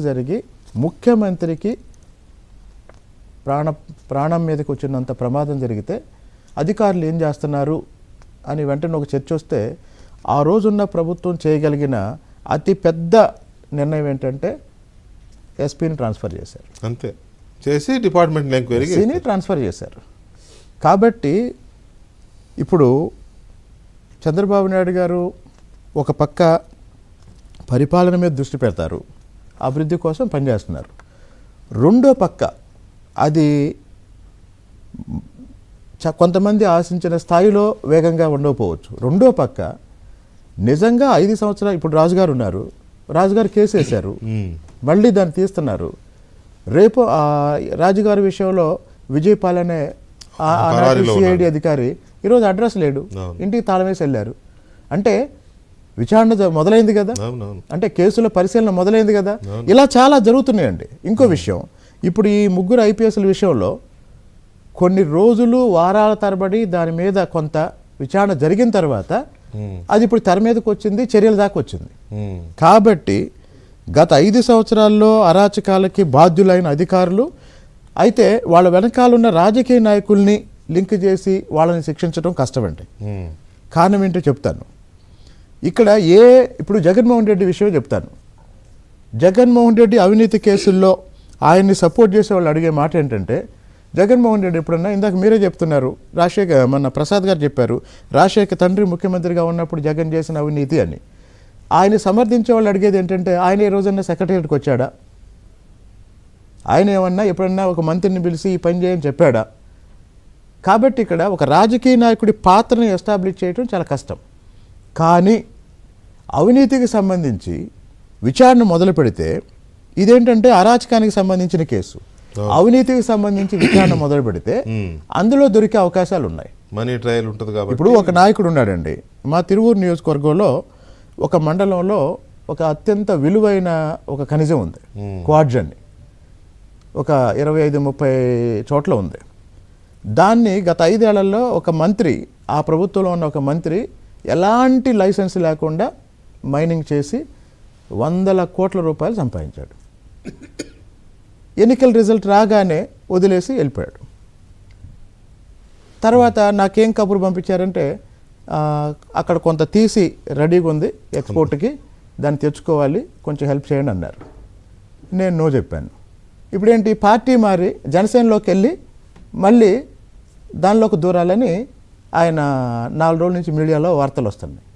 జరిగి ముఖ్యమంత్రికి ప్రాణం మీదకి వచ్చినంత ప్రమాదం జరిగితే అధికారులు ఏం చేస్తున్నారు అని వెంటనే ఒక చర్చ వస్తే ఆ రోజున్న ప్రభుత్వం చేయగలిగిన అతి పెద్ద నిర్ణయం ఏంటంటే ఎస్పీని ట్రాన్స్ఫర్ చేశారు. అంతే చేసి డిపార్ట్మెంట్ ఎంక్వైరీని ట్రాన్స్ఫర్ చేశారు. కాబట్టి ఇప్పుడు చంద్రబాబు నాయుడు గారు ఒక పక్క పరిపాలన మీద దృష్టి పెడతారు, అభివృద్ధి కోసం పనిచేస్తున్నారు. రెండో పక్క అది కొంతమంది ఆశించిన స్థాయిలో వేగంగా ఉండకపోవచ్చు. రెండో పక్క నిజంగా 5 సంవత్సరాలు ఇప్పుడు రాజుగారు ఉన్నారు, రాజుగారు కేసు వేశారు, మళ్ళీ దాన్ని తీస్తున్నారు. రేపు రాజుగారి విషయంలో విజయపాల్ అనే సిఐడి అధికారి ఈరోజు అడ్రస్ లేడు, ఇంటికి తాళం వేసి వెళ్ళారు. అంటే విచారణ మొదలైంది కదా, అంటే కేసుల పరిశీలన మొదలైంది కదా. ఇలా చాలా జరుగుతున్నాయండి. ఇంకో విషయం, ఇప్పుడు ఈ ముగ్గురు ఐపీఎస్ల విషయంలో కొన్ని రోజులు వారాల తరబడి దాని మీద కొంత విచారణ జరిగిన తర్వాత అది ఇప్పుడు తెర మీదకి వచ్చింది, చర్యల దాకా వచ్చింది. కాబట్టి గత 5 సంవత్సరాల్లో అరాచకాలకి బాధ్యులైన అధికారులు అయితే వాళ్ళ వెనకాలన్న రాజకీయ నాయకుల్ని లింక్ చేసి వాళ్ళని శిక్షించడం కష్టమండి. కారణం ఏంటో చెప్తాను. ఇక్కడ ఇప్పుడు జగన్మోహన్ రెడ్డి విషయం చెప్తాను. జగన్మోహన్ రెడ్డి అవినీతి కేసుల్లో ఆయన్ని సపోర్ట్ చేసే వాళ్ళు అడిగే మాట ఏంటంటే, జగన్మోహన్ రెడ్డి ఎప్పుడన్నా, ఇందాక మీరే చెప్తున్నారు, మన ప్రసాద్ గారు చెప్పారు, రాజశేఖర్ తండ్రి ముఖ్యమంత్రిగా ఉన్నప్పుడు జగన్ చేసిన అవినీతి అని. ఆయన సమర్థించే వాళ్ళు అడిగేది ఏంటంటే, ఆయన ఏ రోజన్నా సెక్రటేరియట్కి వచ్చాడా, ఆయన ఏమన్నా ఎప్పుడన్నా ఒక మంత్రిని పిలిచి ఈ పని చేయని చెప్పాడా? కాబట్టి ఇక్కడ ఒక రాజకీయ నాయకుడి పాత్రని ఎస్టాబ్లిష్ చేయడం చాలా కష్టం. కానీ అవినీతికి సంబంధించి విచారణ మొదలు పెడితే ఇదేంటంటే అరాచకానికి సంబంధించిన కేసు, అవినీతికి సంబంధించి విచారణ మొదలు పెడితే అందులో దొరికే అవకాశాలు ఉన్నాయి. మనీ ట్రయల్ ఉంటుంది కాబట్టి. ఇప్పుడు ఒక నాయకుడు ఉన్నాడండి, మా తిరువూరు నియోజకవర్గంలో ఒక మండలంలో ఒక అత్యంత విలువైన ఒక ఖనిజం ఉంది, క్వార్ట్జ్ అని, ఒక 25-30 చోట్ల ఉంది. దాన్ని గత 5 ఏళ్లలో ఒక మంత్రి, ఆ ప్రభుత్వంలో ఉన్న ఒక మంత్రి ఎలాంటి లైసెన్స్ లేకుండా మైనింగ్ చేసి 100 కోట్ల రూపాయలు సంపాదించాడు. ఎన్నికల రిజల్ట్ రాగానే వదిలేసి వెళ్ళిపోయాడు. తర్వాత నాకేం కబురు పంపించారంటే, అక్కడ కొంత తీసి రెడీగా ఉంది ఎక్స్పోర్ట్కి, దాన్ని తెచ్చుకోవాలి, కొంచెం హెల్ప్ చేయండి అన్నారు. నేను నో చెప్పాను. ఇప్పుడేంటి, పార్టీ మారి జనసేనలోకి వెళ్ళి మళ్ళీ దానిలోకి దూరాలని ఆయన 4 రోజుల నుంచి మీడియాలో వార్తలు వస్తున్నాయి.